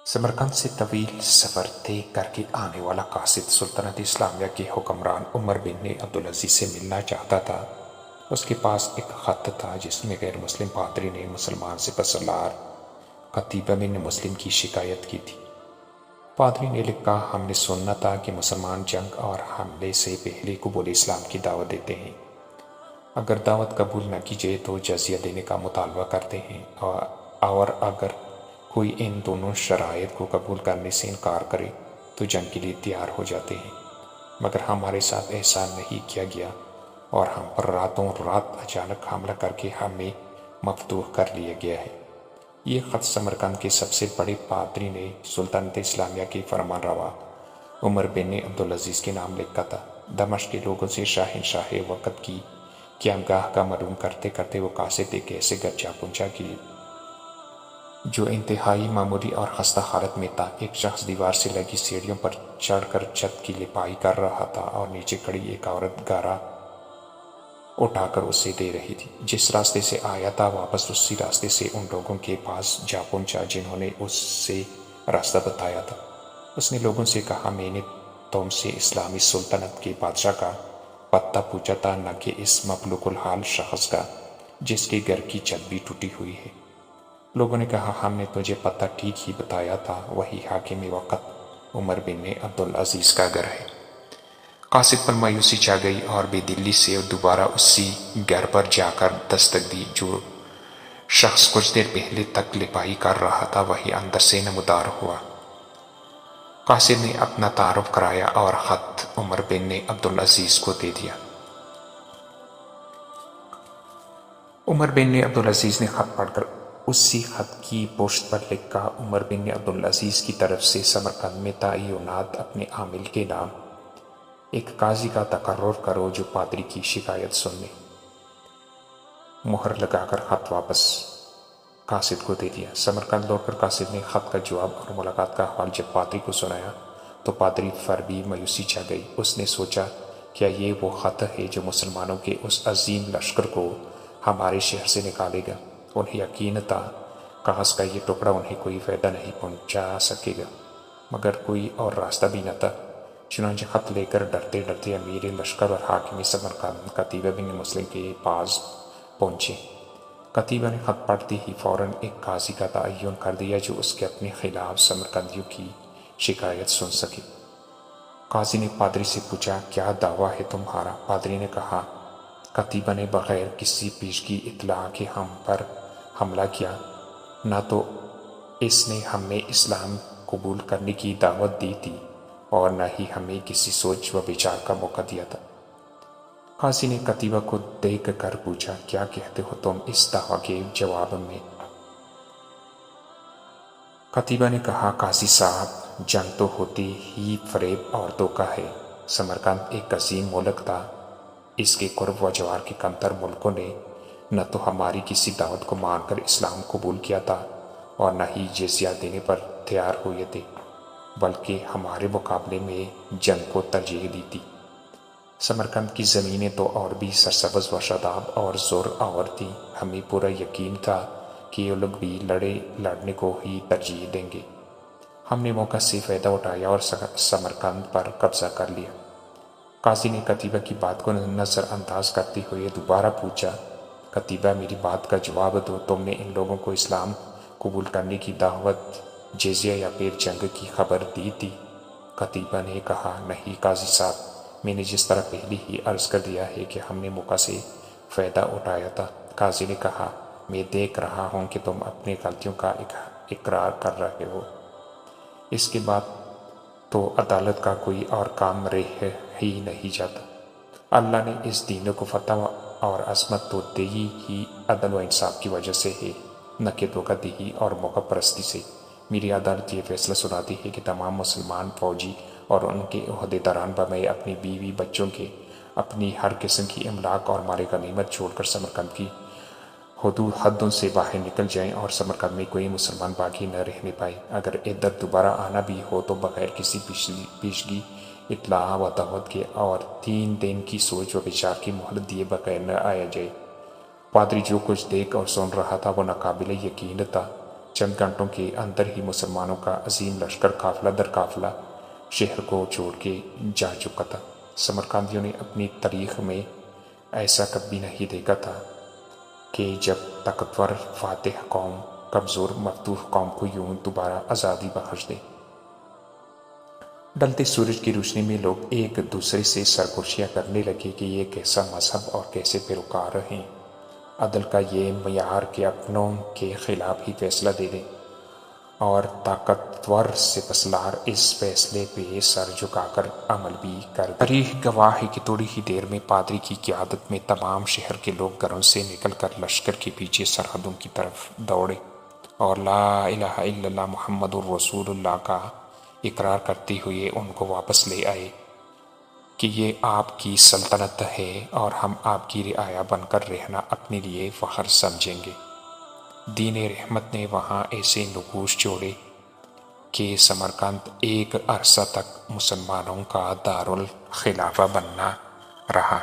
سمرقند سے طویل سفر طے کر کے آنے والا قاصد سلطنت اسلامیہ کے حکمران عمر بن عبدالعزیز سے ملنا چاہتا تھا۔ اس کے پاس ایک خط تھا جس میں غیر مسلم پادری نے مسلمان سپہسالار قتیبہ بن مسلم کی شکایت کی تھی۔ پادری نے لکھا، ہم نے سنا تھا کہ مسلمان جنگ اور حملے سے پہلے قبول اسلام کی دعوت دیتے ہیں۔ اگر دعوت قبول نہ کی جائے تو جزیہ دینے کا مطالبہ کرتے ہیں، اور اگر کوئی ان دونوں شرائط کو قبول کرنے سے انکار کرے تو جنگ کے لیے تیار ہو جاتے ہیں۔ مگر ہمارے ساتھ ایسا نہیں کیا گیا اور ہم پر راتوں رات اچانک حملہ کر کے ہمیں مفتوح کر لیا گیا ہے۔ یہ خط سمرقند کے سب سے بڑے پادری نے سلطنت اسلامیہ کے فرمان روا عمر بن عبدالعزیز کے نام لکھا تھا۔ دمشق کے لوگوں سے شاہنشاہ وقت کی قیامگاہ کا معلوم کرتے کرتے وہ قاصد ایک ایسے گھر جا پہنچا کہ جو انتہائی معمولی اور خستہ حالت میں تھا۔ ایک شخص دیوار سے لگی سیڑھیوں پر چڑھ کر چھت کی لپائی کر رہا تھا اور نیچے کھڑی ایک عورت گارا اٹھا کر اسے دے رہی تھی۔ جس راستے سے آیا تھا واپس اسی راستے سے ان لوگوں کے پاس جا پہنچا جنہوں نے اسے راستہ بتایا تھا۔ اس نے لوگوں سے کہا، میں نے تم سے اسلامی سلطنت کے بادشاہ کا پتہ پوچھا تھا، نہ کہ اس مفلوک الحال شخص کا جس کے گھر کی چھت بھی ٹوٹی ہوئی ہے۔ لوگوں نے کہا، ہم نے تجھے پتہ ٹھیک ہی بتایا تھا، وہی حاکم وقت عمر بن عبدالعزیز کا گھر ہے۔ قاصد پر مایوسی چھا گئی اور بے دلی سے دوبارہ اسی گھر پر جا کر دستک دی۔ جو شخص کچھ دیر پہلے تک لپائی کر رہا تھا وہی اندر سے نمودار ہوا۔ قاصد نے اپنا تعارف کرایا اور خط عمر بن عبدالعزیز کو دے دیا۔ عمر بن عبدالعزیز نے خط پڑھ کر اسی خط کی پشت پر لکھا، عمر بن عبدالعزیز کی طرف سے سمرقند میں تعینات اپنے عامل کے نام ایک قاضی کا تقرر کرو جو پادری کی شکایت سن لے۔ مہر لگا کر خط واپس قاصد کو دے دیا۔ سمرقند لوٹ کر قاصد نے خط کا جواب اور ملاقات کا حال جب پادری کو سنایا تو پادری پر بھی مایوسی چھا گئی۔ اس نے سوچا، کیا یہ وہ خط ہے جو مسلمانوں کے اس عظیم لشکر کو ہمارے شہر سے نکالے گا؟ انہیں یقین تھا کاغذ کا یہ ٹکڑا انہیں کوئی فائدہ نہیں پہنچا سکے گا، مگر کوئی اور راستہ بھی نہ تھا۔ چنانچہ خط لے کر ڈرتے ڈرتے امیر لشکر اور حاکم سمرقند قتیبہ بن مسلم کے پاس پہنچے۔ قتیبہ نے خط پڑھتے ہی فوراً ایک قاضی کا تعین کر دیا جو اس کے اپنے خلاف سمرقندیوں کی شکایت سن سکے۔ قاضی نے پادری سے پوچھا، کیا دعویٰ ہے تمہارا؟ پادری نے کہا، قتیبہ نے بغیر کسی پیشگی اطلاع کے ہم پر حملہ کیا، نہ تو اس نے ہمیں اسلام قبول کرنے کی دعوت دی تھی اور نہ ہی ہمیں کسی سوچ و بچار کا موقع دیا تھا۔ قاضی نے قتیبہ کو دیکھ کر پوچھا، کیا کہتے ہو تم اس دعویٰ کے جواب میں؟ قتیبہ نے کہا، قاضی صاحب، جنگ تو ہوتی ہی فریب اور دھوکہ ہے۔ سمرقند ایک عظیم ملک تھا، اس کے قرب و جوار کے کمتر ملکوں نے نہ تو ہماری کسی دعوت کو مان کر اسلام قبول کیا تھا اور نہ ہی جزیہ دینے پر تیار ہوئے تھے، بلکہ ہمارے مقابلے میں جنگ کو ترجیح دی تھی۔ سمرقند کی زمینیں تو اور بھی سرسبز و شاداب اور زر آور تھیں۔ ہمیں پورا یقین تھا کہ یہ لوگ بھی لڑنے کو ہی ترجیح دیں گے۔ ہم نے موقع سے فائدہ اٹھایا اور سمرقند پر قبضہ کر لیا۔ قاضی نے قتیبہ کی بات کو نظر انداز کرتے ہوئے دوبارہ پوچھا، قتیبہ، میری بات کا جواب دو، تم نے ان لوگوں کو اسلام قبول کرنے کی دعوت، جزیہ یا پھر جنگ کی خبر دی تھی؟ قتیبہ نے کہا، نہیں قاضی صاحب، میں نے جس طرح پہلے ہی عرض کر دیا ہے کہ ہم نے موقع سے فائدہ اٹھایا تھا۔ قاضی نے کہا، میں دیکھ رہا ہوں کہ تم اپنی غلطیوں کا اقرار کر رہے ہو، اس کے بعد تو عدالت کا کوئی اور کام رہ ہی نہیں جاتا۔ اللہ نے اس دین کو فتح اور عظمت تو دی ہی عدل و انصاف کی وجہ سے ہے، نہ کہ دھوکہ دہی اور موقع پرستی سے۔ میری عدالت یہ فیصلہ سناتی ہے کہ تمام مسلمان فوجی اور ان کے عہدیداران بمائے اپنی بیوی بچوں کے اپنی ہر قسم کی املاک اور مال غنیمت چھوڑ کر سمرقند کی حدوں سے باہر نکل جائیں اور سمرقند میں کوئی مسلمان باقی نہ رہنے پائے۔ اگر ادھر دوبارہ آنا بھی ہو تو بغیر کسی پیشگی اطلاع و دعوت کے اور 3 دن کی سوچ و بچار کی مہلت دیے بغیر نہ آیا جائے۔ پادری جو کچھ دیکھ اور سن رہا تھا وہ ناقابل یقین تھا۔ چند گھنٹوں کے اندر ہی مسلمانوں کا عظیم لشکر قافلہ در قافلہ شہر کو چھوڑ کے جا چکا تھا۔ سمرقندیوں نے اپنی تاریخ میں ایسا کبھی نہیں دیکھا تھا کہ جب طاقتور فاتح قوم کمزور مفتوح قوم کو یوں دوبارہ آزادی بخش دے۔ ڈھلتے سورج کی روشنی میں لوگ ایک دوسرے سے سرگوشیاں کرنے لگے کہ یہ کیسا مذہب اور کیسے پیروکار ہیں۔ عدل کا یہ معیار کہ اپنوں کے خلاف ہی فیصلہ دے دیں اور طاقتور سپاسالار اس فیصلے پہ سر جھکا کر عمل بھی کر دیں۔ تاریخ گواہ ہے کہ تھوڑی ہی دیر میں پادری کی قیادت میں تمام شہر کے لوگ گھروں سے نکل کر لشکر کے پیچھے سرحدوں کی طرف دوڑے اور لا الہ الا اللہ محمد الرسول اللہ کا اقرار کرتے ہوئے ان کو واپس لے آئے کہ یہ آپ کی سلطنت ہے اور ہم آپ کی رعایا بن کر رہنا اپنے لیے فخر سمجھیں گے۔ دین رحمت نے وہاں ایسے نقوش جوڑے کہ سمرقند ایک عرصہ تک مسلمانوں کا دارالخلافہ بننا رہا۔